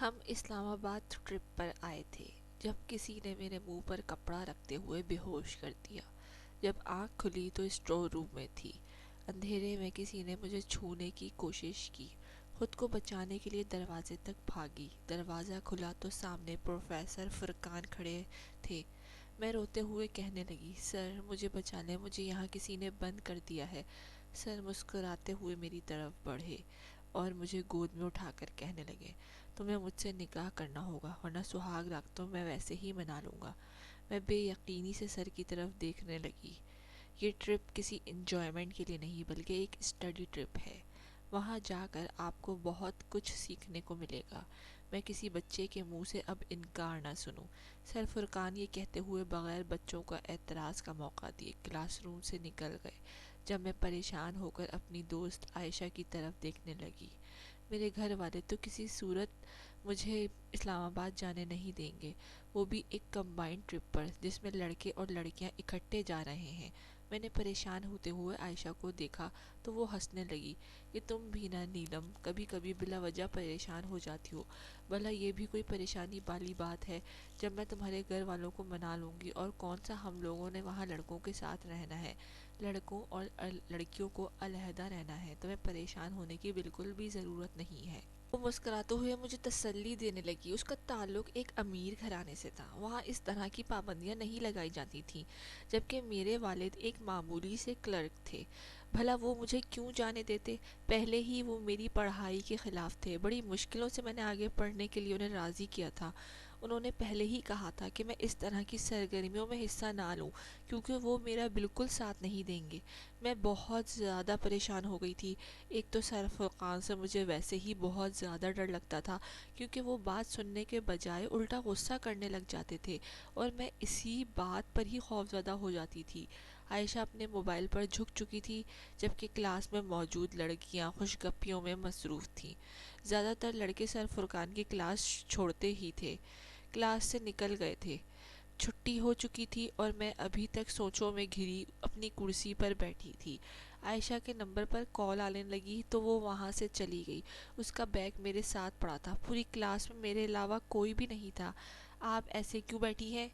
ہم اسلام آباد ٹرپ پر آئے تھے جب کسی نے میرے منہ پر کپڑا رکھتے ہوئے بے ہوش کر دیا۔ جب آنکھ کھلی تو اسٹور روم میں تھی۔ اندھیرے میں کسی نے مجھے چھونے کی کوشش کی۔ خود کو بچانے کے لیے دروازے تک بھاگی۔ دروازہ کھلا تو سامنے پروفیسر فرقان کھڑے تھے۔ میں روتے ہوئے کہنے لگی، سر مجھے بچا لیں، مجھے یہاں کسی نے بند کر دیا ہے۔ سر مسکراتے ہوئے میری طرف بڑھے اور مجھے گود میں اٹھا کر کہنے لگے، تمہیں مجھ سے نکاح کرنا ہوگا ورنہ سہاگ رات تو میں ویسے ہی منا لوں گا۔ میں بے یقینی سے سر کی طرف دیکھنے لگی۔ یہ ٹرپ کسی انجوائمنٹ کے لیے نہیں بلکہ ایک اسٹڈی ٹرپ ہے۔ وہاں جا کر آپ کو بہت کچھ سیکھنے کو ملے گا۔ میں کسی بچے کے منہ سے اب انکار نہ سنوں۔ سر فرقان یہ کہتے ہوئے بغیر بچوں کا اعتراض کا موقع دیے کلاس روم سے نکل گئے۔ جب میں پریشان ہو کر اپنی دوست عائشہ کی طرف دیکھنے لگی، میرے گھر والے تو کسی صورت مجھے اسلام آباد جانے نہیں دیں گے، وہ بھی ایک کمبائنڈ ٹرپ پر جس میں لڑکے اور لڑکیاں اکٹھے جا رہے ہیں۔ میں نے پریشان ہوتے ہوئے عائشہ کو دیکھا تو وہ ہنسنے لگی کہ تم بھی نہ نیلم کبھی کبھی بلا وجہ پریشان ہو جاتی ہو، بھلا یہ بھی کوئی پریشانی والی بات ہے جب میں تمہارے گھر والوں کو منا لوں گی، اور کون سا ہم لوگوں نے وہاں لڑکوں کے ساتھ رہنا ہے، لڑکوں اور لڑکیوں کو علیحدہ رہنا ہے، تمہیں پریشان ہونے کی بالکل بھی ضرورت نہیں ہے۔ وہ مسکراتے ہوئے مجھے تسلی دینے لگی۔ اس کا تعلق ایک امیر گھرانے سے تھا، وہاں اس طرح کی پابندیاں نہیں لگائی جاتی تھیں، جبکہ میرے والد ایک معمولی سے کلرک تھے۔ بھلا وہ مجھے کیوں جانے دیتے؟ پہلے ہی وہ میری پڑھائی کے خلاف تھے۔ بڑی مشکلوں سے میں نے آگے پڑھنے کے لیے انہیں راضی کیا تھا۔ انہوں نے پہلے ہی کہا تھا کہ میں اس طرح کی سرگرمیوں میں حصہ نہ لوں کیونکہ وہ میرا بالکل ساتھ نہیں دیں گے۔ میں بہت زیادہ پریشان ہو گئی تھی۔ ایک تو سر فرقان سے مجھے ویسے ہی بہت زیادہ ڈر لگتا تھا کیونکہ وہ بات سننے کے بجائے الٹا غصہ کرنے لگ جاتے تھے اور میں اسی بات پر ہی خوفزدہ ہو جاتی تھی۔ عائشہ اپنے موبائل پر جھک چکی تھی جبکہ کلاس میں موجود لڑکیاں خوش گپیوں میں مصروف تھیں۔ زیادہ تر لڑکے سر فرقان کی کلاس چھوڑتے ہی تھے، کلاس سے نکل گئے تھے۔ چھٹی ہو چکی تھی اور میں ابھی تک سوچوں میں گھری اپنی کرسی پر بیٹھی تھی۔ عائشہ کے نمبر پر کال آنے لگی تو وہ وہاں سے چلی گئی۔ اس کا بیگ میرے ساتھ پڑا تھا۔ پوری کلاس میں میرے علاوہ کوئی بھی نہیں تھا۔ آپ ایسے کیوں بیٹھی ہیں؟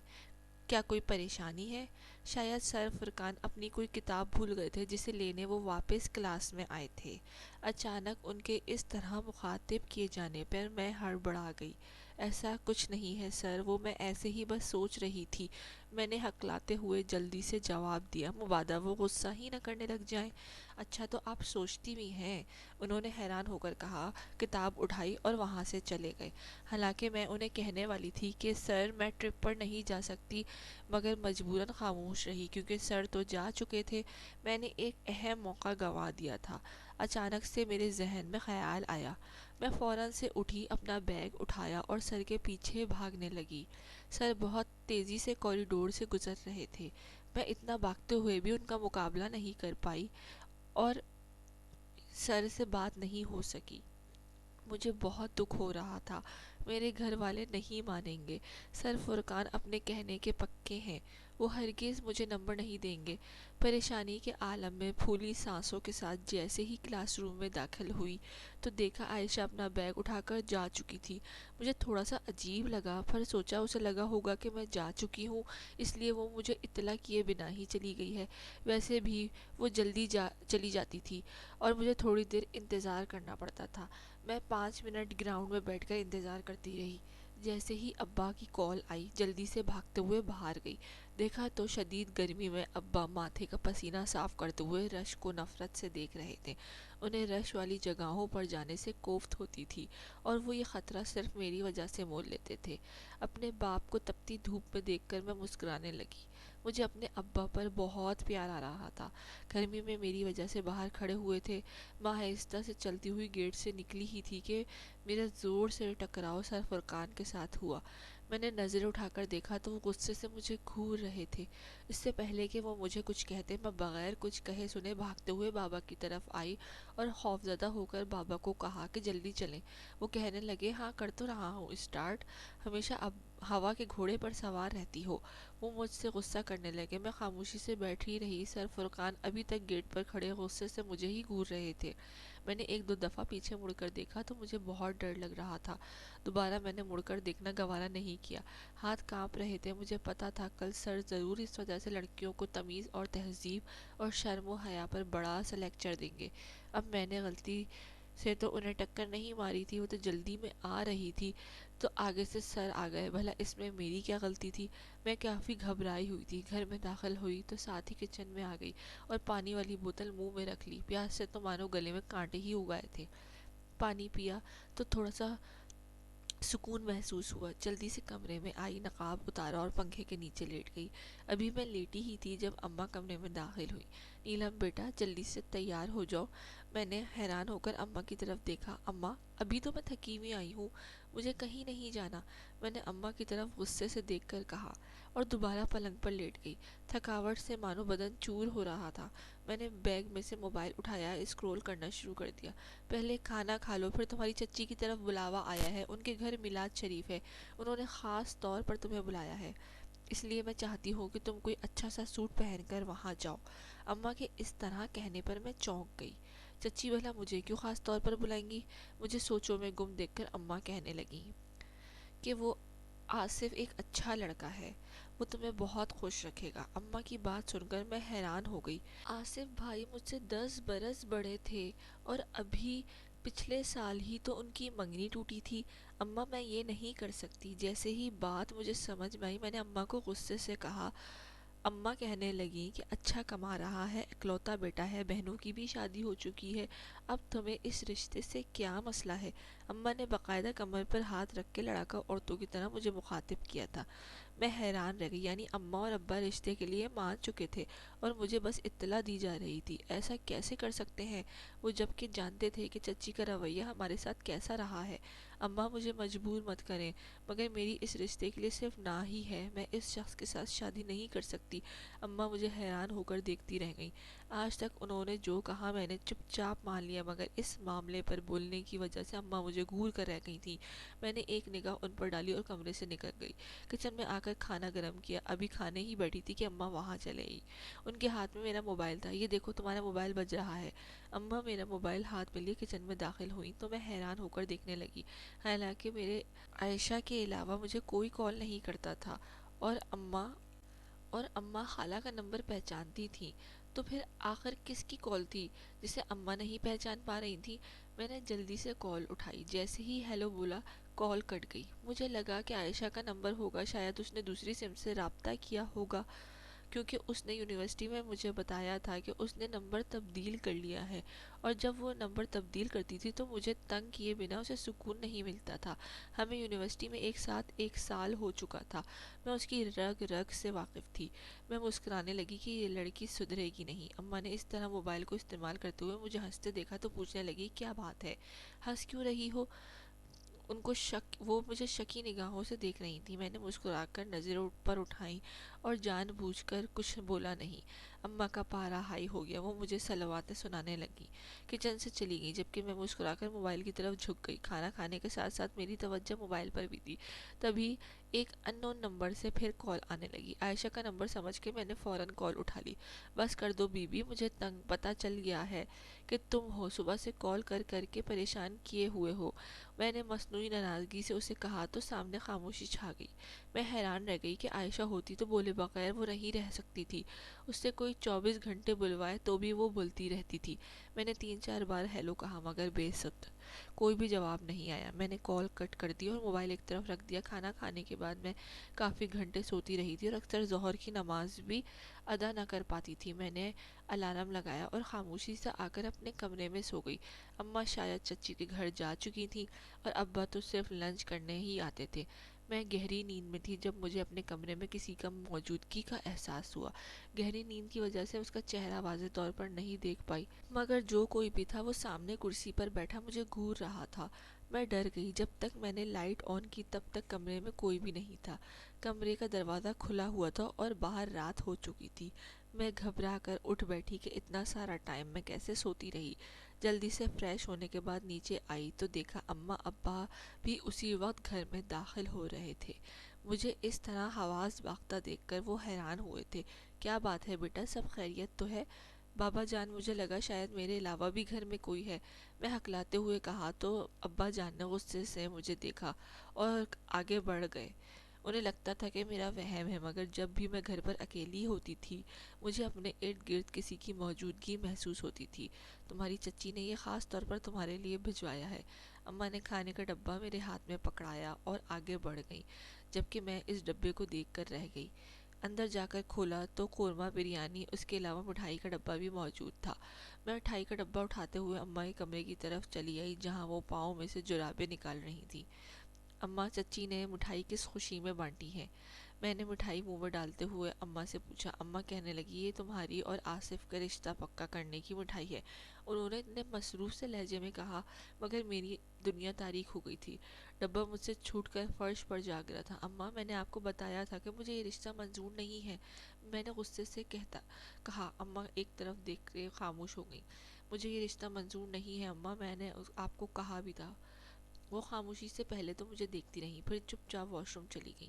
کیا کوئی پریشانی ہے؟ شاید سر فرقان اپنی کوئی کتاب بھول گئے تھے جسے لینے وہ واپس کلاس میں آئے تھے۔ اچانک ان کے اس طرح مخاطب کیے جانے پر میں ہڑبڑا گئی۔ ایسا کچھ نہیں ہے سر، وہ میں ایسے ہی بس سوچ رہی تھی، میں نے ہکلاتے ہوئے جلدی سے جواب دیا، مبادا وہ غصہ ہی نہ کرنے لگ جائیں۔ اچھا تو آپ سوچتی بھی ہیں؟ انہوں نے حیران ہو کر کہا، کتاب اٹھائی اور وہاں سے چلے گئے۔ حالانکہ میں انہیں کہنے والی تھی کہ سر میں ٹرپ پر نہیں جا سکتی، مگر مجبوراً خاموش رہی کیونکہ سر تو جا چکے تھے۔ میں نے ایک اہم موقع گنوا دیا تھا۔ اچانک سے میرے ذہن میں خیال آیا۔ میں فوراً سے اٹھی، اپنا بیگ اٹھایا اور سر کے پیچھے بھاگنے لگی۔ سر بہت تیزی سے کوریڈور سے گزر رہے تھے۔ میں اتنا بھاگتے ہوئے بھی ان کا مقابلہ نہیں کر پائی اور سر سے بات نہیں ہو سکی۔ مجھے بہت دکھ ہو رہا تھا۔ میرے گھر والے نہیں مانیں گے۔ سر فرقان اپنے کہنے کے پکے ہیں، وہ ہرگز مجھے نمبر نہیں دیں گے۔ پریشانی کے عالم میں پھولی سانسوں کے ساتھ جیسے ہی کلاس روم میں داخل ہوئی تو دیکھا عائشہ اپنا بیگ اٹھا کر جا چکی تھی۔ مجھے تھوڑا سا عجیب لگا، پھر سوچا اسے لگا ہوگا کہ میں جا چکی ہوں اس لیے وہ مجھے اطلاع کیے بنا ہی چلی گئی ہے۔ ویسے بھی وہ جلدی چلی جاتی تھی اور مجھے تھوڑی دیر انتظار کرنا پڑتا تھا۔ میں 5 منٹ گراؤنڈ میں بیٹھ کر انتظار کرتی رہی۔ جیسے ہی ابا کی کال آئی جلدی سے بھاگتے ہوئے باہر گئی۔ دیکھا تو شدید گرمی میں ابا ماتھے کا پسینہ صاف کرتے ہوئے رش کو نفرت سے دیکھ رہے تھے۔ انہیں رش والی جگہوں پر جانے سے کوفت ہوتی تھی اور وہ یہ خطرہ صرف میری وجہ سے مول لیتے تھے۔ اپنے باپ کو تپتی دھوپ میں دیکھ کر میں مسکرانے لگی۔ مجھے اپنے ابا پر بہت پیار آ رہا تھا۔ گرمی میں میری وجہ سے باہر کھڑے ہوئے تھے۔ ماں آہستہ سے چلتی ہوئی گیٹ سے نکلی ہی تھی کہ میرا زور سے ٹکراؤ سر فرقان کے ساتھ ہوا۔ میں نے نظر اٹھا کر دیکھا تو وہ غصے سے مجھے گھور رہے تھے۔ اس سے پہلے کہ وہ مجھے کچھ کہتے، میں بغیر کچھ کہے سنے بھاگتے ہوئے بابا کی طرف آئی اور خوفزدہ ہو کر بابا کو کہا کہ جلدی چلیں۔ وہ کہنے لگے، ہاں کر تو رہا ہوں اسٹارٹ۔ ہمیشہ ہوا کے گھوڑے پر سوار رہتی ہو۔ وہ مجھ سے غصہ کرنے لگے۔ میں خاموشی سے بیٹھی رہی۔ سر فرقان ابھی تک گیٹ پر کھڑے غصے سے مجھے ہی گھور رہے تھے۔ میں نے ایک دو دفعہ پیچھے مڑ کر دیکھا تو مجھے بہت ڈر لگ رہا تھا۔ دوبارہ میں نے مڑ کر دیکھنا گوارا نہیں کیا۔ ہاتھ کانپ رہے تھے۔ مجھے پتا تھا کل سر ضرور اس وجہ سے لڑکیوں کو تمیز اور تہذیب اور شرم و حیا پر بڑا سا لیکچر دیں گے۔ اب میں نے غلطی سے تو انہیں ٹکر نہیں ماری تھی، وہ تو جلدی میں آ رہی تھی تو آگے سے سر آ گئے۔ بھلا اس میں میری کیا غلطی تھی؟ میں کافی گھبرائی ہوئی تھی۔ گھر میں داخل ہوئی تو ساتھ ہی کچن میں آ گئی اور پانی والی بوتل منہ میں رکھ لی۔ پیاس سے تو مانو گلے میں کانٹے ہی اگائے تھے۔ پانی پیا تو تھوڑا سا سکون محسوس ہوا۔ جلدی سے کمرے میں آئی، نقاب اتارا اور پنکھے کے نیچے لیٹ گئی۔ ابھی میں لیٹی ہی تھی جب اماں کمرے میں داخل ہوئی۔ نیلم بیٹا جلدی سے تیار ہو جاؤ۔ میں نے حیران ہو کر اماں کی طرف دیکھا۔ اماں ابھی تو میں تھکی ہوئی آئی ہوں، مجھے کہیں نہیں جانا، میں نے اماں کی طرف غصے سے دیکھ کر کہا اور دوبارہ پلنگ پر لیٹ گئی۔ تھکاوٹ سے مانو بدن چور ہو رہا تھا۔ میں نے بیگ میں سے موبائل اٹھایا، اسکرول کرنا شروع کر دیا۔ پہلے کھانا کھا لو، پھر تمہاری چچی کی طرف بلاوا آیا ہے، ان کے گھر میلاد شریف ہے، انہوں نے خاص طور پر تمہیں بلایا ہے، اس لیے میں چاہتی ہوں کہ تم کوئی اچھا سا سوٹ پہن کر وہاں جاؤ۔ اماں کے اس طرح کہنے پر میں چونک گئی۔ چچی بھلا مجھے کیوں خاص طور پر بلائیں گی؟ مجھے سوچوں میں گم دیکھ کر اماں کہنے لگی کہ وہ آصف ایک اچھا لڑکا ہے، وہ تمہیں بہت خوش رکھے گا۔ اماں کی بات سن کر میں حیران ہو گئی۔ آصف بھائی مجھ سے 10 برس بڑے تھے اور ابھی پچھلے سال ہی تو ان کی منگنی ٹوٹی تھی۔ اماں میں یہ نہیں کر سکتی۔ جیسے ہی بات مجھے سمجھ میں آئی میں نے اماں کو غصے سے کہا۔ اماں کہنے لگی کہ اچھا کما رہا ہے، اکلوتا بیٹا ہے، بہنوں کی بھی شادی ہو چکی ہے، اب تمہیں اس رشتے سے کیا مسئلہ ہے؟ اماں نے باقاعدہ کمر پر ہاتھ رکھ کے لڑاکا عورتوں کی طرح مجھے مخاطب کیا تھا۔ میں حیران رہ گئی، یعنی اماں اور ابا رشتے کے لیے مان چکے تھے اور مجھے بس اطلاع دی جا رہی تھی۔ ایسا کیسے کر سکتے ہیں وہ، جبکہ جانتے تھے کہ چچی کا رویہ ہمارے ساتھ کیسا رہا ہے؟ اماں مجھے مجبور مت کریں، مگر میری اس رشتے کے لیے صرف نہ ہی ہے، میں اس شخص کے ساتھ شادی نہیں کر سکتی۔ اماں مجھے حیران ہو کر دیکھتی رہ گئیں۔ آج تک انہوں نے جو کہا میں نے چپ چاپ مان لیا، مگر اس معاملے پر بولنے کی وجہ سے اماں مجھے گھور کر رہ گئی تھیں۔ میں نے ایک نگاہ ان پر ڈالی اور کمرے سے نکل گئی۔ کچن میں آ کر کھانا گرم کیا، ابھی کھانے ہی بیٹھی تھی کہ اماں وہاں چلے گئی۔ ان کے ہاتھ میں میرا موبائل تھا۔ یہ دیکھو تمہارا موبائل بج رہا ہے۔ اماں میرا موبائل ہاتھ میں لیے کچن میں داخل ہوئی تو میں حیران ہو کر دیکھنے لگی۔ حالانکہ میرے عائشہ کے علاوہ مجھے کوئی کال نہیں کرتا تھا اور اماں خالہ کا نمبر پہچانتی تھیں، تو پھر آخر کس کی کال تھی جسے اماں نہیں پہچان پا رہی تھیں؟ میں نے جلدی سے کال اٹھائی۔ جیسے ہی ہیلو بولا کال کٹ گئی۔ مجھے لگا کہ عائشہ کا نمبر ہوگا، شاید اس نے دوسری سم سے رابطہ کیا ہوگا، کیونکہ اس نے یونیورسٹی میں مجھے بتایا تھا کہ اس نے نمبر تبدیل کر لیا ہے، اور جب وہ نمبر تبدیل کرتی تھی تو مجھے تنگ کیے بنا اسے سکون نہیں ملتا تھا۔ ہمیں یونیورسٹی میں ایک ساتھ 1 سال ہو چکا تھا، میں اس کی رگ رگ سے واقف تھی۔ میں مسکرانے لگی کہ یہ لڑکی سدھرے گی نہیں۔ اماں نے اس طرح موبائل کو استعمال کرتے ہوئے مجھے ہنستے دیکھا تو پوچھنے لگی کیا بات ہے، ہنس کیوں رہی ہو؟ ان کو وہ مجھے شکی نگاہوں سے دیکھ رہی تھی۔ میں نے مسکرا کر نظریں پر اٹھائیں اور جان بوجھ کر کچھ بولا نہیں۔ اماں کا پارا ہائی ہو گیا، وہ مجھے صلواتیں سنانے لگی، کچن سے چلی گئی، جبکہ میں مسکرا کر موبائل کی طرف جھک گئی۔ کھانا کھانے کے ساتھ ساتھ میری توجہ موبائل پر بھی تھی۔ تبھی ایک ان نون نمبر سے پھر کال آنے لگی۔ عائشہ کا نمبر سمجھ کے میں نے فوراً کال اٹھا لی۔ بس کر دو بی بی، مجھے پتہ چل گیا ہے کہ تم ہو، صبح سے کال کر کر کے پریشان کیے ہوئے ہو، میں نے مصنوعی ناراضگی سے اسے کہا تو سامنے خاموشی چھا گئی۔ میں حیران رہ گئی کہ عائشہ ہوتی تو بولے بغیر وہ نہیں رہ سکتی تھی، اس سے کوئی 24 گھنٹے بلوائے تو بھی وہ بولتی رہتی تھی۔ میں نے 3-4 بار ہیلو کہا مگر بے سود، کوئی بھی جواب نہیں آیا۔ میں نے کال کٹ کر دی اور موبائل ایک طرف رکھ دیا۔ کھانا کھانے کے بعد میں کافی گھنٹے سوتی رہی تھی اور اکثر ظہر کی نماز بھی ادا نہ کر پاتی تھی۔ میں نے الارم لگایا اور خاموشی سے آ کر اپنے کمرے میں سو گئی۔ اماں شاید چچی کے گھر جا چکی تھیں اور ابا تو صرف لنچ کرنے ہی آتے تھے۔ میں گہری نیند میں تھی جب مجھے اپنے کمرے میں کسی کا موجودگی کا احساس ہوا۔ گہری نیند کی وجہ سے اس کا چہرہ واضح طور پر نہیں دیکھ پائی، مگر جو کوئی بھی تھا وہ سامنے کرسی پر بیٹھا مجھے گھور رہا تھا۔ میں ڈر گئی۔ جب تک میں نے لائٹ آن کی تب تک کمرے میں کوئی بھی نہیں تھا۔ کمرے کا دروازہ کھلا ہوا تھا اور باہر رات ہو چکی تھی۔ میں گھبرا کر اٹھ بیٹھی کہ اتنا سارا ٹائم میں کیسے سوتی رہی۔ جلدی سے فریش ہونے کے بعد نیچے آئی تو دیکھا اماں ابا بھی اسی وقت گھر میں داخل ہو رہے تھے۔ مجھے اس طرح حواس باختہ دیکھ کر وہ حیران ہوئے تھے۔ کیا بات ہے بیٹا، سب خیریت تو ہے؟ بابا جان، مجھے لگا شاید میرے علاوہ بھی گھر میں کوئی ہے۔ میں ہکلاتے ہوئے کہا تو ابا جان نے غصے سے مجھے دیکھا اور آگے بڑھ گئے۔ انہیں لگتا تھا کہ میرا وہم ہے، مگر جب بھی میں گھر پر اکیلی ہوتی تھی مجھے اپنے ارد گرد کسی کی موجودگی محسوس ہوتی تھی۔ تمہاری چچی نے یہ خاص طور پر تمہارے لیے بھجوایا ہے۔ اماں نے کھانے کا ڈبہ میرے ہاتھ میں پکڑایا اور آگے بڑھ گئی، جبکہ میں اس ڈبے کو دیکھ کر رہ گئی۔ اندر جا کر کھولا تو قورمہ بریانی، اس کے علاوہ مٹھائی کا ڈبہ بھی موجود تھا۔ میں مٹھائی کا ڈبہ اٹھاتے ہوئے اماں کے کمرے کی طرف چلی آئی، جہاں وہ پاؤں میں سے جرابیں نکال رہی تھیں۔ اماں، چچی نے مٹھائی کس خوشی میں بانٹی ہے؟ میں نے مٹھائی منہ میں ڈالتے ہوئے اماں سے پوچھا۔ اماں کہنے لگی، یہ تمہاری اور آصف کا رشتہ پکا کرنے کی مٹھائی ہے۔ انہوں نے اتنے مصروف سے لہجے میں کہا، مگر میری دنیا تاریک ہو گئی تھی۔ ڈبہ مجھ سے چھوٹ کر فرش پر جا گرا تھا۔ اماں، میں نے آپ کو بتایا تھا کہ مجھے یہ رشتہ منظور نہیں ہے، میں نے غصے سے کہا۔ اماں ایک طرف دیکھ کے خاموش ہو گئی۔ مجھے یہ رشتہ منظور نہیں ہے اماں، میں نے آپ کو کہا بھی تھا۔ وہ خاموشی سے پہلے تو مجھے دیکھتی رہی، پھر چپ چاپ واش روم چلی گئی۔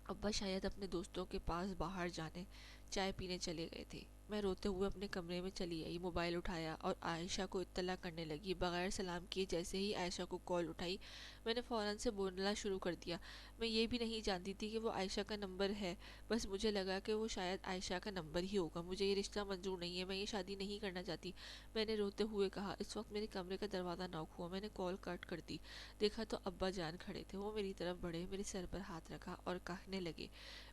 ابا شاید اپنے دوستوں کے پاس باہر جانے چائے پینے چلے گئے تھے۔ میں روتے ہوئے اپنے کمرے میں چلی آئی، موبائل اٹھایا اور عائشہ کو اطلاع کرنے لگی۔ بغیر سلام کیے جیسے ہی عائشہ کو کال اٹھائی، میں نے فوراً سے بولنا شروع کر دیا۔ میں یہ بھی نہیں جانتی تھی کہ وہ عائشہ کا نمبر ہے، بس مجھے لگا کہ وہ شاید عائشہ کا نمبر ہی ہوگا۔ مجھے یہ رشتہ منظور نہیں ہے، میں یہ شادی نہیں کرنا چاہتی، میں نے روتے ہوئے کہا۔ اس وقت میرے کمرے کا دروازہ نوک ہوا، میں نے کال کٹ کر دی۔ دیکھا تو ابا جان کھڑے تھے۔ وہ میری طرف بڑھے، میرے سر پر ہاتھ رکھا اور کہنے لگے،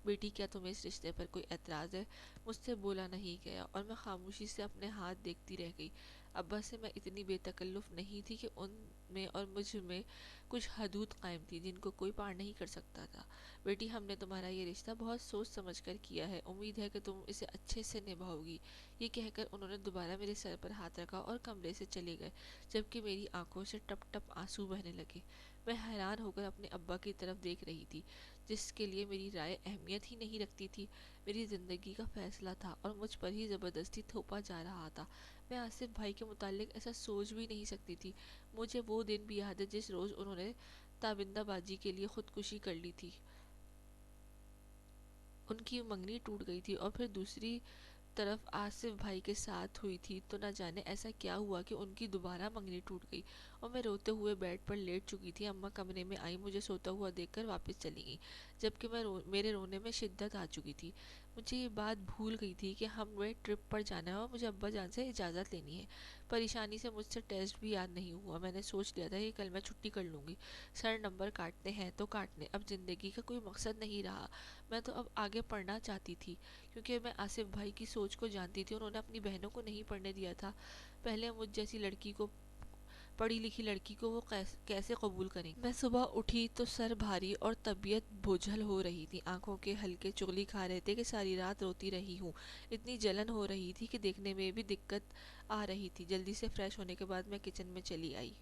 بیٹی کیا تمہیں اس رشتے پر کوئی اعتراض ہے؟ مجھ سے بولا نہیں گیا اور میں خاموشی سے اپنے ہاتھ دیکھتی رہ گئی۔ ابا سے میں اتنی بے تکلف نہیں تھی کہ ان میں اور مجھ میں کچھ حدود قائم تھی جن کو کوئی پار نہیں کر سکتا تھا۔ بیٹی، ہم نے تمہارا یہ رشتہ بہت سوچ سمجھ کر کیا ہے، امید ہے کہ تم اسے اچھے سے نبھاؤ گی۔ یہ کہہ کر انہوں نے دوبارہ میرے سر پر ہاتھ رکھا اور کمرے سے چلے گئے، جبکہ میری آنکھوں سے ٹپ ٹپ آنسو بہنے لگے۔ میں حیران ہو کر اپنے ابا کی طرف دیکھ رہی تھی، جس کے لیے میری رائے اہمیت ہی نہیں رکھتی تھی۔ میری زندگی کا فیصلہ تھا اور مجھ پر ہی زبردستی تھوپا جا رہا تھا۔ میں آصف بھائی کے متعلق ایسا سوچ بھی نہیں سکتی تھی۔ مجھے وہ دن بھی یاد ہے جس روز انہوں نے تابندہ بازی کے لیے خودکشی کر لی تھی۔ ان کی منگنی ٹوٹ گئی تھی اور پھر دوسری طرف آصف بھائی کے ساتھ ہوئی تھی، تو نہ جانے ایسا کیا ہوا کہ ان کی دوبارہ منگنی ٹوٹ گئی اور میں روتے ہوئے بیڈ پر لیٹ چکی تھی۔ اماں کمرے میں آئی، مجھے سوتا ہوا دیکھ کر واپس چلی گئی، جبکہ میرے رونے میں شدت آ چکی تھی۔ مجھے یہ بات بھول گئی تھی کہ ہمیں ٹرپ پر جانا ہے اور مجھے ابا جان سے اجازت لینی ہے۔ پریشانی سے مجھ سے ٹیسٹ بھی یاد نہیں ہوا۔ میں نے سوچ لیا تھا کہ کل میں چھٹی کر لوں گی، سر نمبر کاٹنے ہیں تو کاٹنے، اب زندگی کا کوئی مقصد نہیں رہا۔ میں تو اب آگے پڑھنا چاہتی تھی، کیونکہ میں آصف بھائی کی سوچ کو جانتی تھی۔ انہوں نے اپنی بہنوں کو نہیں پڑھنے دیا تھا، پہلے مجھ جیسی لڑکی کو، پڑھی لکھی لڑکی کو وہ کیسے قبول کریں گے؟ میں صبح اٹھی تو سر بھاری اور طبیعت بوجھل ہو رہی تھی، آنکھوں کے حلقے چغلی کھا رہے تھے کہ ساری رات روتی رہی ہوں۔ اتنی جلن ہو رہی تھی کہ دیکھنے میں بھی دقت آ رہی تھی۔ جلدی سے فریش ہونے کے بعد میں کچن میں چلی آئی۔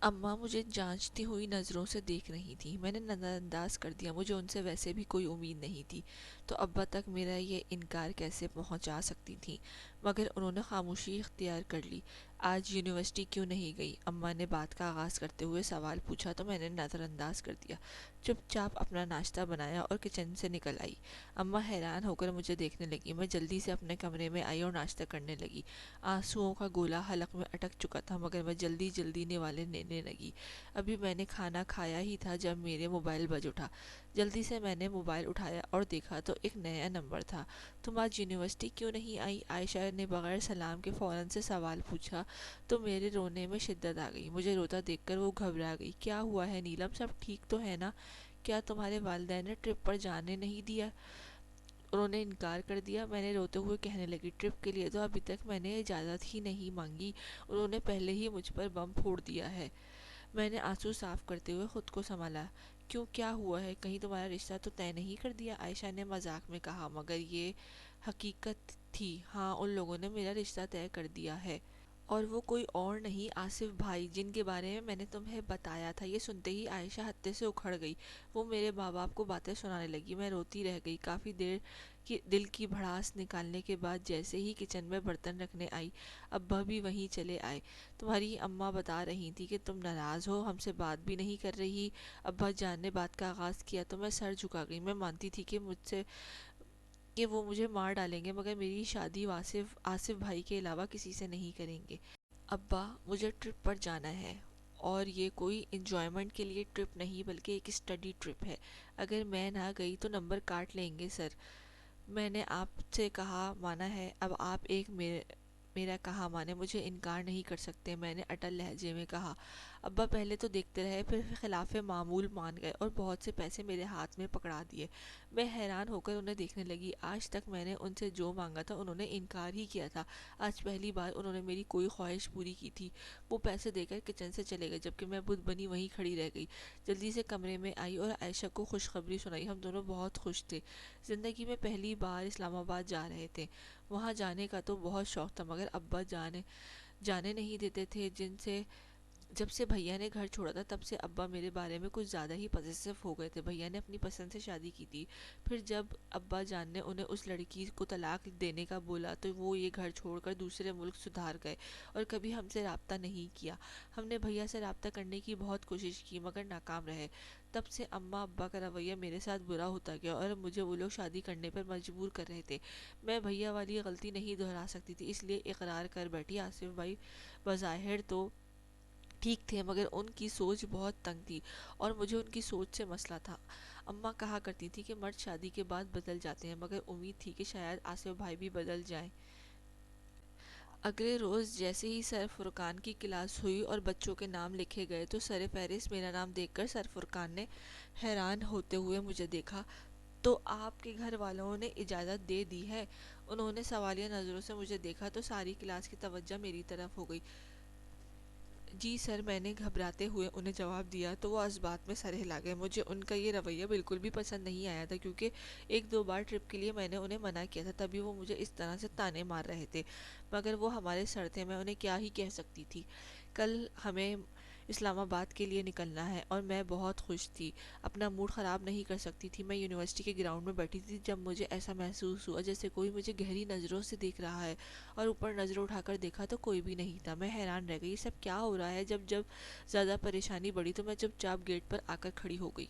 اماں مجھے جانچتی ہوئی نظروں سے دیکھ رہی تھی۔ میں نے نظر انداز کر دیا، مجھے ان سے ویسے بھی کوئی امید نہیں تھی، تو ابا تک میرا یہ انکار کیسے پہنچا سکتی تھیں؟ مگر انہوں نے خاموشی اختیار کر لی۔ آج یونیورسٹی کیوں نہیں گئی؟ اماں نے بات کا آغاز کرتے ہوئے سوال پوچھا تو میں نے نظر انداز کر دیا، چپ چاپ اپنا ناشتہ بنایا اور کچن سے نکل آئی۔ اماں حیران ہو کر مجھے دیکھنے لگی۔ میں جلدی سے اپنے کمرے میں آئی اور ناشتہ کرنے لگی۔ آنسوؤں کا گولا حلق میں اٹک چکا تھا، مگر میں جلدی جلدی نوالے لینے لگی۔ ابھی میں نے کھانا کھایا ہی تھا جب میرے موبائل بج اٹھا۔ جلدی سے میں نے موبائل اٹھایا اور دیکھا تو ایک نیا نمبر تھا۔ تم آج یونیورسٹی کیوں نہیں آئی؟ عائشہ نے بغیر سلام کے فوراً سے سوال پوچھا تو میرے رونے میں شدت آ گئی۔ مجھے روتا دیکھ کر وہ گھبرا گئی۔ کیا ہوا ہے نیلم، سب ٹھیک تو ہے نا؟ کیا تمہارے والدین نے ٹرپ پر جانے نہیں دیا؟ انہوں نے انکار کر دیا؟ میں نے روتے ہوئے کہنے لگی، ٹرپ کے لیے تو ابھی تک میں نے اجازت ہی نہیں مانگی، انہوں نے پہلے ہی مجھ پر بم پھوڑ دیا ہے۔ میں نے آنسو صاف کرتے ہوئے خود کو سنبھالا۔ کیوں، کیا ہوا ہے؟ کہیں تمہارا رشتہ تو طے نہیں کر دیا؟ عائشہ نے مذاق میں کہا، مگر یہ حقیقت تھی۔ ہاں، ان لوگوں نے میرا رشتہ طے کر دیا ہے اور وہ کوئی اور نہیں آصف بھائی جن کے بارے میں نے تمہیں بتایا تھا۔ یہ سنتے ہی عائشہ ہتے سے اکھڑ گئی۔ وہ میرے ماں باپ کو باتیں سنانے لگی۔ میں روتی رہ گئی۔ کافی دیر کی دل کی بھڑاس نکالنے کے بعد جیسے ہی کچن میں برتن رکھنے آئی، ابا بھی وہیں چلے آئے۔ تمہاری اماں بتا رہی تھی کہ تم ناراض ہو، ہم سے بات بھی نہیں کر رہی۔ ابا جان نے بات کا آغاز کیا تو میں سر جھکا گئی۔ میں مانتی تھی کہ وہ مجھے مار ڈالیں گے، مگر میری شادی آصف بھائی کے علاوہ کسی سے نہیں کریں گے۔ ابا، مجھے ٹرپ پر جانا ہے، اور یہ کوئی انجوائمنٹ کے لیے ٹرپ نہیں بلکہ ایک اسٹڈی ٹرپ ہے۔ اگر میں نہ گئی تو نمبر کاٹ لیں گے سر۔ میں نے آپ سے کہا مانا ہے، اب آپ ایک میرا کہا مانے، مجھے انکار نہیں کر سکتے، میں نے اٹل لہجے میں کہا۔ ابا پہلے تو دیکھتے رہے، پھر خلاف معمول مان گئے اور بہت سے پیسے میرے ہاتھ میں پکڑا دیے۔ میں حیران ہو کر انہیں دیکھنے لگی۔ آج تک میں نے ان سے جو مانگا تھا انہوں نے انکار ہی کیا تھا۔ آج پہلی بار انہوں نے میری کوئی خواہش پوری کی تھی۔ وہ پیسے دے کر کچن سے چلے گئے جبکہ میں بت بنی وہیں کھڑی رہ گئی۔ جلدی سے کمرے میں آئی اور عائشہ کو خوشخبری سنائی۔ ہم دونوں بہت خوش تھے، زندگی میں پہلی بار اسلام آباد جا رہے تھے۔ وہاں جانے کا تو بہت شوق تھا، مگر ابا جانے نہیں دیتے تھے۔ جب سے بھیا نے گھر چھوڑا تھا تب سے ابا میرے بارے میں کچھ زیادہ ہی پوزیسو ہو گئے تھے۔ بھیا نے اپنی پسند سے شادی کی تھی، پھر جب ابا جان نے انہیں اس لڑکی کو طلاق دینے کا بولا تو وہ یہ گھر چھوڑ کر دوسرے ملک سدھار گئے اور کبھی ہم سے رابطہ نہیں کیا۔ ہم نے بھیا سے رابطہ کرنے کی بہت کوشش کی مگر ناکام رہے۔ تب سے اماں ابا کا رویہ میرے ساتھ برا ہوتا گیا اور مجھے وہ لوگ شادی کرنے پر مجبور کر رہے تھے۔ میں بھیا والی غلطی نہیں دہرا سکتی تھی، اس لیے اقرار کر بیٹھی۔ آصف بھائی بظاہر تو ٹھیک تھے مگر ان کی سوچ بہت تنگ تھی اور مجھے ان کی سوچ سے مسئلہ تھا۔ اماں کہا کرتی تھی کہ مرد شادی کے بعد بدل جاتے ہیں، مگر امید تھی کہ شاید آصف بھائی بھی بدل جائیں۔ اگلے روز جیسے ہی سر فرقان کی کلاس ہوئی اور بچوں کے نام لکھے گئے تو سر فہرست میرا نام دیکھ کر سر فرقان نے حیران ہوتے ہوئے مجھے دیکھا۔ تو آپ کے گھر والوں نے اجازت دے دی ہے؟ انہوں نے سوالیہ نظروں سے مجھے دیکھا تو ساری کلاس کی توجہ میری طرف ہو گئی۔ جی سر، میں نے گھبراتے ہوئے انہیں جواب دیا تو وہ اس بات میں سر ہلا گئے۔ مجھے ان کا یہ رویہ بالکل بھی پسند نہیں آیا تھا کیونکہ ایک دو بار ٹرپ کے لیے میں نے انہیں منع کیا تھا، تبھی وہ مجھے اس طرح سے تانے مار رہے تھے، مگر وہ ہمارے سر تھے، میں انہیں کیا ہی کہہ سکتی تھی۔ کل ہمیں اسلام آباد کے لیے نکلنا ہے اور میں بہت خوش تھی، اپنا موڈ خراب نہیں کر سکتی تھی۔ میں یونیورسٹی کے گراؤنڈ میں بیٹھی تھی جب مجھے ایسا محسوس ہوا جیسے کوئی مجھے گہری نظروں سے دیکھ رہا ہے، اور اوپر نظر اٹھا کر دیکھا تو کوئی بھی نہیں تھا۔ میں حیران رہ گئی، یہ سب کیا ہو رہا ہے؟ جب زیادہ پریشانی بڑھی تو میں چپ چاپ گیٹ پر آ کر کھڑی ہو گئی۔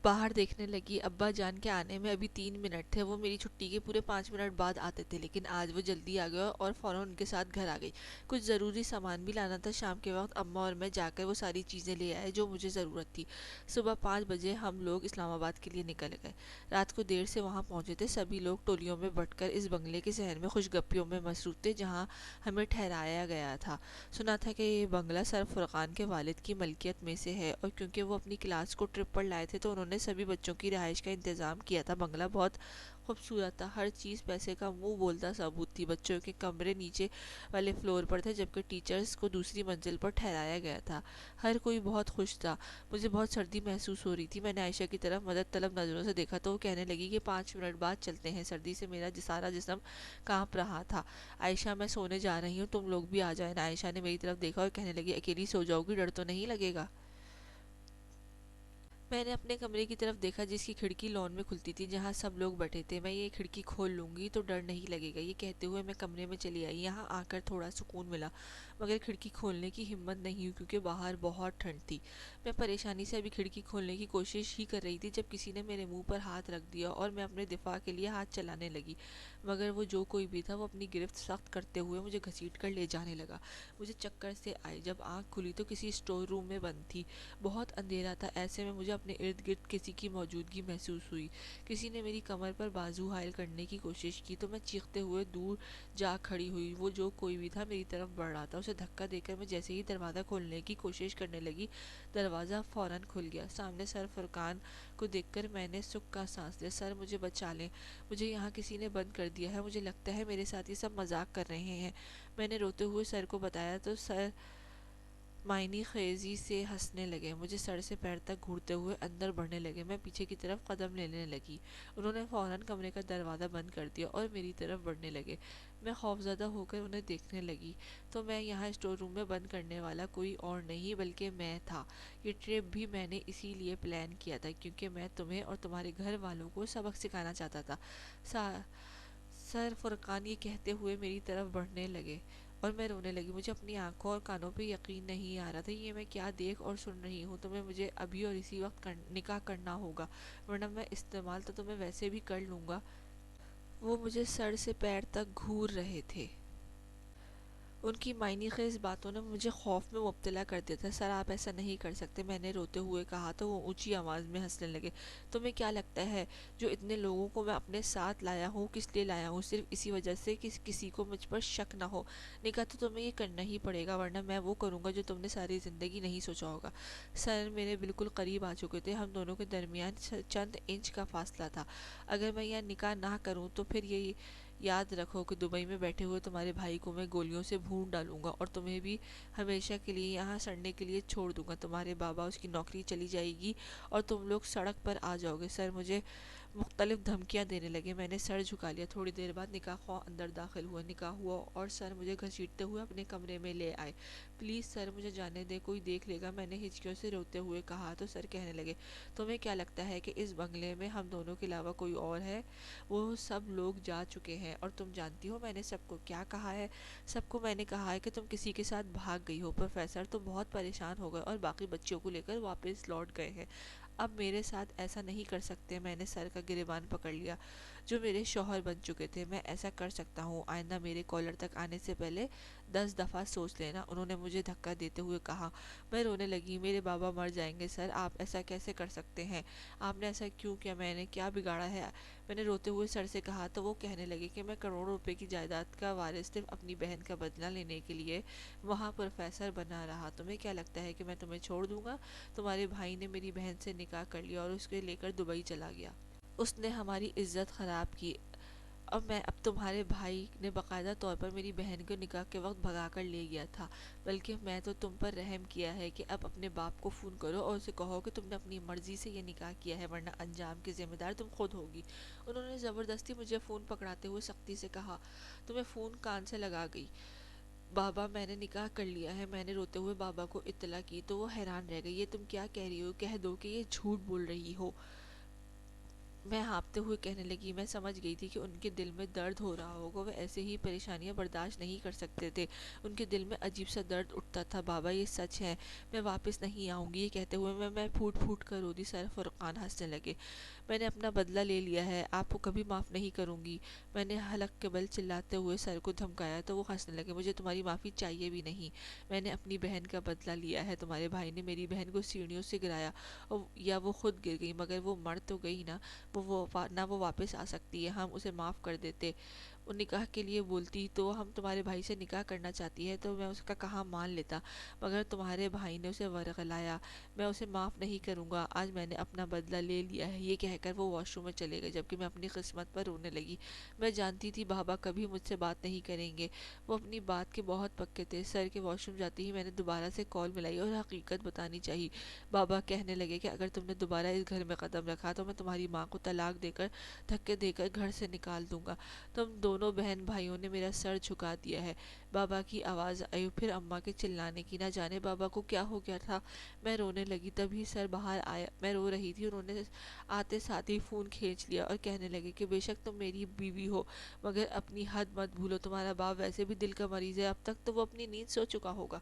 باہر دیکھنے لگی۔ ابا جان کے آنے میں ابھی 3 منٹ تھے، وہ میری چھٹی کے پورے 5 منٹ بعد آتے تھے، لیکن آج وہ جلدی آ گئے اور فوراً ان کے ساتھ گھر آ گئی۔ کچھ ضروری سامان بھی لانا تھا۔ شام کے وقت اماں اور میں جا کر وہ ساری چیزیں لے آئے جو مجھے ضرورت تھی۔ صبح 5 بجے ہم لوگ اسلام آباد کے لیے نکل گئے۔ رات کو دیر سے وہاں پہنچے تھے۔ سبھی لوگ ٹولیوں میں بٹ کر اس بنگلے کے صحن میں خوش گپیوں میں مصروف تھے جہاں ہمیں ٹھہرایا گیا تھا۔ سنا تھا کہ یہ بنگلہ سر فرقان کے والد کی ملکیت میں سے ہے، اور کیونکہ وہ اپنی کلاس کو ٹرپ پر لائے تھے تو انہوں نے سبھی بچوں کی رہائش کا انتظام کیا تھا۔ بنگلہ بہت خوبصورت تھا، ہر چیز پیسے کا منہ بولتا ثبوت تھی۔ بچوں کے کمرے نیچے والے فلور پر تھے جبکہ ٹیچرز کو دوسری منزل پر ٹھہرایا گیا تھا۔ ہر کوئی بہت خوش تھا۔ مجھے بہت سردی محسوس ہو رہی تھی۔ میں نے عائشہ کی طرف مدد طلب نظروں سے دیکھا تو وہ کہنے لگی کہ 5 منٹ بعد چلتے ہیں۔ سردی سے میرا سارا جسم کانپ رہا تھا۔ عائشہ، میں سونے جا رہی ہوں، تم لوگ بھی آ جائیں نا۔ عائشہ نے میری طرف دیکھا اور کہنے لگی، اکیلی سو جاؤ گی؟ ڈر تو نہیں لگے گا؟ میں نے اپنے کمرے کی طرف دیکھا جس کی کھڑکی لان میں کھلتی تھی جہاں سب لوگ بیٹھے تھے۔ میں یہ کھڑکی کھول لوں گی تو ڈر نہیں لگے گا۔ یہ کہتے ہوئے میں کمرے میں چلی آئی۔ یہاں آ کر تھوڑا سکون ملا مگر کھڑکی کھولنے کی ہمت نہیں ہوئی کیونکہ باہر بہت ٹھنڈ تھی۔ میں پریشانی سے ابھی کھڑکی کھولنے کی کوشش ہی کر رہی تھی جب کسی نے میرے منہ پر ہاتھ رکھ دیا اور میں اپنے دفاع کے لیے ہاتھ چلانے لگی، مگر وہ جو کوئی بھی تھا وہ اپنی گرفت سخت کرتے ہوئے مجھے گھسیٹ کر لے جانے لگا۔ مجھے چکر سے آئے۔ جب آنکھ کھلی تو کسی اسٹور روم میں بند تھی۔ بہت اندھیرا تھا، ایسے میں مجھے اپنے ارد گرد کسی کی موجودگی محسوس ہوئی۔ کسی نے میری کمر پر بازو حائل کرنے کی کوشش کی تو میں چیختے ہوئے دور جا کھڑی ہوئی۔ وہ جو کوئی بھی تھا میری طرف بڑھ رہا تھا، اسے دھکا دے کر میں جیسے ہی دروازہ کھولنے کی کوشش کرنے لگی، دروازہ فوراً کھل گیا۔ سامنے سر فرقان کو دیکھ کر میں نے سکھ کا سانس لیا۔ سر، مجھے بچا لیں، مجھے یہاں کسی نے بند کر دیا ہے، مجھے لگتا ہے میرے ساتھ یہ سب مذاق کر رہے ہیں۔ میں نے روتے ہوئے سر کو بتایا تو سر معنی خیزی سے ہنسنے لگے، مجھے سر سے پیر تک گھورتے ہوئے اندر بڑھنے لگے۔ میں پیچھے کی طرف قدم لینے لگی۔ انہوں نے فوراً کمرے کا دروازہ بند کر دیا اور میری طرف بڑھنے لگے۔ میں خوفزدہ ہو کر انہیں دیکھنے لگی تو میں یہاں اسٹور روم میں بند کرنے والا کوئی اور نہیں بلکہ میں تھا۔ یہ ٹرپ بھی میں نے اسی لیے پلان کیا تھا کیونکہ میں تمہیں اور تمہارے گھر والوں کو سبق سکھانا چاہتا تھا۔ سر فرقان یہ کہتے ہوئے میری طرف بڑھنے لگے اور میں رونے لگی۔ مجھے اپنی آنکھوں اور کانوں پہ یقین نہیں آ رہا تھا۔ یہ میں کیا دیکھ اور سن رہی ہوں؟ تمہیں مجھے ابھی اور اسی وقت نکاح کرنا ہوگا، ورنہ میں استعمال تو تمہیں ویسے بھی کر لوں گا۔ وہ مجھے سر سے پیر تک گھور رہے تھے۔ ان کی معنی خیز باتوں نے مجھے خوف میں مبتلا کر دیا تھا۔ سر آپ ایسا نہیں کر سکتے، میں نے روتے ہوئے کہا تو وہ اونچی آواز میں ہنسنے لگے۔ تمہیں کیا لگتا ہے جو اتنے لوگوں کو میں اپنے ساتھ لایا ہوں کس لیے لایا ہوں؟ صرف اسی وجہ سے کہ کسی کو مجھ پر شک نہ ہو۔ نکاح تو تمہیں یہ کرنا ہی پڑے گا، ورنہ میں وہ کروں گا جو تم نے ساری زندگی نہیں سوچا ہوگا۔ سر میرے بالکل قریب آ چکے تھے، ہم دونوں کے درمیان چند انچ کا فاصلہ تھا۔ اگر میں یہ نکاح نہ کروں تو پھر یہ یاد رکھو کہ دبئی میں بیٹھے ہوئے تمہارے بھائی کو میں گولیوں سے بھون ڈالوں گا اور تمہیں بھی ہمیشہ کے لیے یہاں سڑنے کے لیے چھوڑ دوں گا۔ تمہارے بابا اس کی نوکری چلی جائے گی اور تم لوگ سڑک پر آ جاؤ گے۔ سر مجھے مختلف دھمکیاں دینے لگے۔ میں نے سر جھکا لیا۔ تھوڑی دیر بعد نکاح خواہ اندر داخل ہوا۔ نکاح ہوا اور سر مجھے گھسیٹتے ہوئے اپنے کمرے میں لے آئے۔ پلیز سر مجھے جانے دے، کوئی دیکھ لے گا، میں نے ہچکیوں سے روتے ہوئے کہا تو سر کہنے لگے، تمہیں کیا لگتا ہے کہ اس بنگلے میں ہم دونوں کے علاوہ کوئی اور ہے؟ وہ سب لوگ جا چکے ہیں اور تم جانتی ہو میں نے سب کو کیا کہا ہے؟ سب کو میں نے کہا ہے کہ تم کسی کے ساتھ بھاگ گئی ہو۔ پروفیسر تو بہت پریشان ہو گئے اور باقی بچوں کو لے کر واپس لوٹ گئے ہیں۔ اب میرے ساتھ ایسا نہیں کر سکتے۔ میں نے سر کا گریبان پکڑ لیا جو میرے شوہر بن چکے تھے۔ میں ایسا کر سکتا ہوں، آئندہ میرے کالر تک آنے سے پہلے 10 دفعہ سوچ لینا، انہوں نے مجھے دھکا دیتے ہوئے کہا۔ میں رونے لگی، میرے بابا مر جائیں گے سر، آپ ایسا کیسے کر سکتے ہیں؟ آپ نے ایسا کیوں کیا؟ میں نے کیا بگاڑا ہے؟ میں نے روتے ہوئے سر سے کہا تو وہ کہنے لگے کہ میں کروڑوں روپے کی جائیداد کا وارث صرف اپنی بہن کا بدلہ لینے کے لیے وہاں پروفیسر بنا رہا۔ تمہیں کیا لگتا ہے کہ میں تمہیں چھوڑ دوں گا؟ تمہارے بھائی نے میری بہن سے نکاح کر لیا اور اس کو لے کر دبئی چلا گیا۔ اس نے ہماری عزت خراب کی۔ اب تمہارے بھائی نے باقاعدہ طور پر میری بہن کو نکاح کے وقت بھگا کر لے گیا تھا، بلکہ میں تو تم پر رحم کیا ہے کہ اب اپنے باپ کو فون کرو اور اسے کہو کہ تم نے اپنی مرضی سے یہ نکاح کیا ہے، ورنہ انجام کی ذمہ دار تم خود ہوگی۔ انہوں نے زبردستی مجھے فون پکڑاتے ہوئے سختی سے کہا، تمہیں فون کان سے لگا گئی؟ بابا میں نے نکاح کر لیا ہے۔ میں نے روتے ہوئے بابا کو اطلاع کی تو وہ حیران رہ گئے۔ یہ تم کیا کہہ رہی ہو؟ کہہ دو کہ یہ جھوٹ بول رہی ہو۔ میں ہانپتے ہوئے کہنے لگی۔ میں سمجھ گئی تھی کہ ان کے دل میں درد ہو رہا ہوگا، وہ ایسے ہی پریشانیاں برداشت نہیں کر سکتے تھے، ان کے دل میں عجیب سا درد اٹھتا تھا۔ بابا یہ سچ ہے، میں واپس نہیں آؤں گی۔ یہ کہتے ہوئے میں پھوٹ پھوٹ کر رو دی۔ سر فرقان ہنسنے لگے۔ میں نے اپنا بدلہ لے لیا ہے، آپ کو کبھی معاف نہیں کروں گی۔ میں نے حلق کے بل چلاتے ہوئے سر کو دھمکایا تو وہ ہنسنے لگے۔ مجھے تمہاری معافی چاہیے بھی نہیں، میں نے اپنی بہن کا بدلہ لیا ہے۔ تمہارے بھائی نے میری بہن کو سیڑھیوں سے گرایا یا وہ خود گر گئی، مگر وہ مر تو گئی نا، نہ وہ واپس آ سکتی ہے۔ ہم اسے معاف کر دیتے۔ وہ نکاح کے لیے بولتی تو ہم تمہارے بھائی سے نکاح کرنا چاہتی ہے تو میں اس کا کہا مان لیتا، مگر تمہارے بھائی نے اسے ورغلایا، میں اسے معاف نہیں کروں گا۔ آج میں نے اپنا بدلہ لے لیا ہے۔ یہ کہہ کر وہ واش روم میں چلے گئے جبکہ میں اپنی قسمت پر رونے لگی۔ میں جانتی تھی بابا کبھی مجھ سے بات نہیں کریں گے، وہ اپنی بات کے بہت پکے تھے۔ سر کے واش روم جاتے ہی میں نے دوبارہ سے کال ملائی اور حقیقت بتانی چاہی۔ بابا کہنے لگے کہ اگر تم نے دوبارہ اس گھر میں قدم رکھا تو میں تمہاری ماں کو طلاق دے کر دھکے دے کر گھر سے نکال دوں گا۔ تم دونوں بہن بھائیوں نے میرا سر جھکا دیا ہے۔ بابا کی آواز آئی، پھر اماں کے چلانے کی۔ نہ جانے بابا کو کیا ہو گیا تھا۔ میں رونے لگی، تبھی سر باہر آیا۔ میں رو رہی تھی، انہوں نے آتے ساتھ ہی فون کھینچ لیا اور کہنے لگے کہ بے شک تم میری بیوی ہو مگر اپنی حد مت بھولو، تمہارا باپ ویسے بھی دل کا مریض ہے، اب تک تو وہ اپنی نیند سو چکا ہوگا۔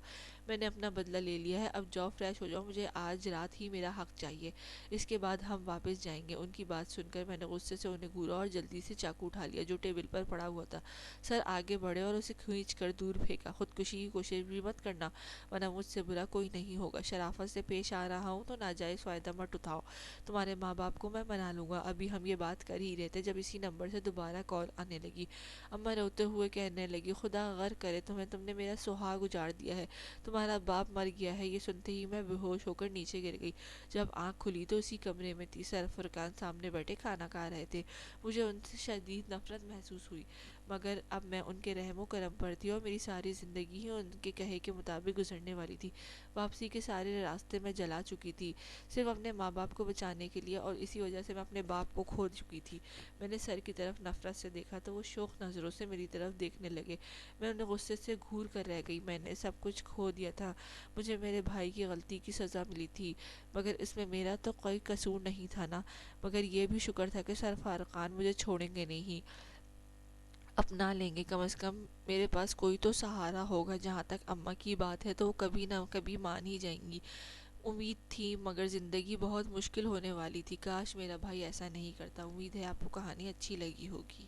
میں نے اپنا بدلہ لے لیا ہے، اب جاؤ فریش ہو جاؤ، مجھے آج رات ہی میرا حق چاہیے، اس کے بعد ہم واپس جائیں گے۔ ان کی بات سن کر میں نے غصے سے انہیں گھورا اور جلدی سے چاقو اٹھا لیا جو ٹیبل پر پڑا ہوا تھا۔ سر آگے بڑھے اور اسے کھینچ کر دور پھینکا۔ خودکشی کی کوشش بھی مت کرنا ورنہ مجھ سے برا کوئی نہیں ہوگا۔ شرافت سے پیش آ رہا ہوں تو ناجائز فائدہ مت اٹھاؤ، تمہارے ماں باپ کو میں منا لوں گا۔ ابھی ہم یہ بات کر ہی رہے تھے جب اسی نمبر سے دوبارہ کال آنے لگی۔ اماں روتے ہوئے کہنے لگی، خدا غر کرے تم نے میرا سہاگ اجاڑ دیا ہے، تمہارا باپ مر گیا ہے۔ یہ سنتے ہی میں بے ہوش ہو کر نیچے گر گئی۔ جب آنکھ کھلی تو اسی کمرے میں تھی، سر فرقان سامنے بیٹھے کھانا کھا رہے تھے۔ مجھے ان سے شدید نفرت محسوس ہوئی۔ مگر اب میں ان کے رحم و کرم پر تھی اور میری ساری زندگی ہی ان کے کہے کے مطابق گزرنے والی تھی۔ واپسی کے سارے راستے میں جلا چکی تھی، صرف اپنے ماں باپ کو بچانے کے لیے، اور اسی وجہ سے میں اپنے باپ کو کھو چکی تھی۔ میں نے سر کی طرف نفرت سے دیکھا تو وہ شوق نظروں سے میری طرف دیکھنے لگے۔ میں انہیں غصے سے گھور کر رہ گئی۔ میں نے سب کچھ کھو دیا تھا، مجھے میرے بھائی کی غلطی کی سزا ملی تھی، مگر اس میں میرا تو کوئی قصور نہیں تھا نا۔ مگر یہ بھی شکر تھا کہ سر فارقان مجھے چھوڑیں گے نہیں، اپنا لیں گے، کم از کم میرے پاس کوئی تو سہارا ہوگا۔ جہاں تک اماں کی بات ہے تو وہ کبھی نہ کبھی مان ہی جائیں گی۔ امید تھی مگر زندگی بہت مشکل ہونے والی تھی۔ کاش میرا بھائی ایسا نہیں کرتا۔ امید ہے آپ کو کہانی اچھی لگی ہوگی۔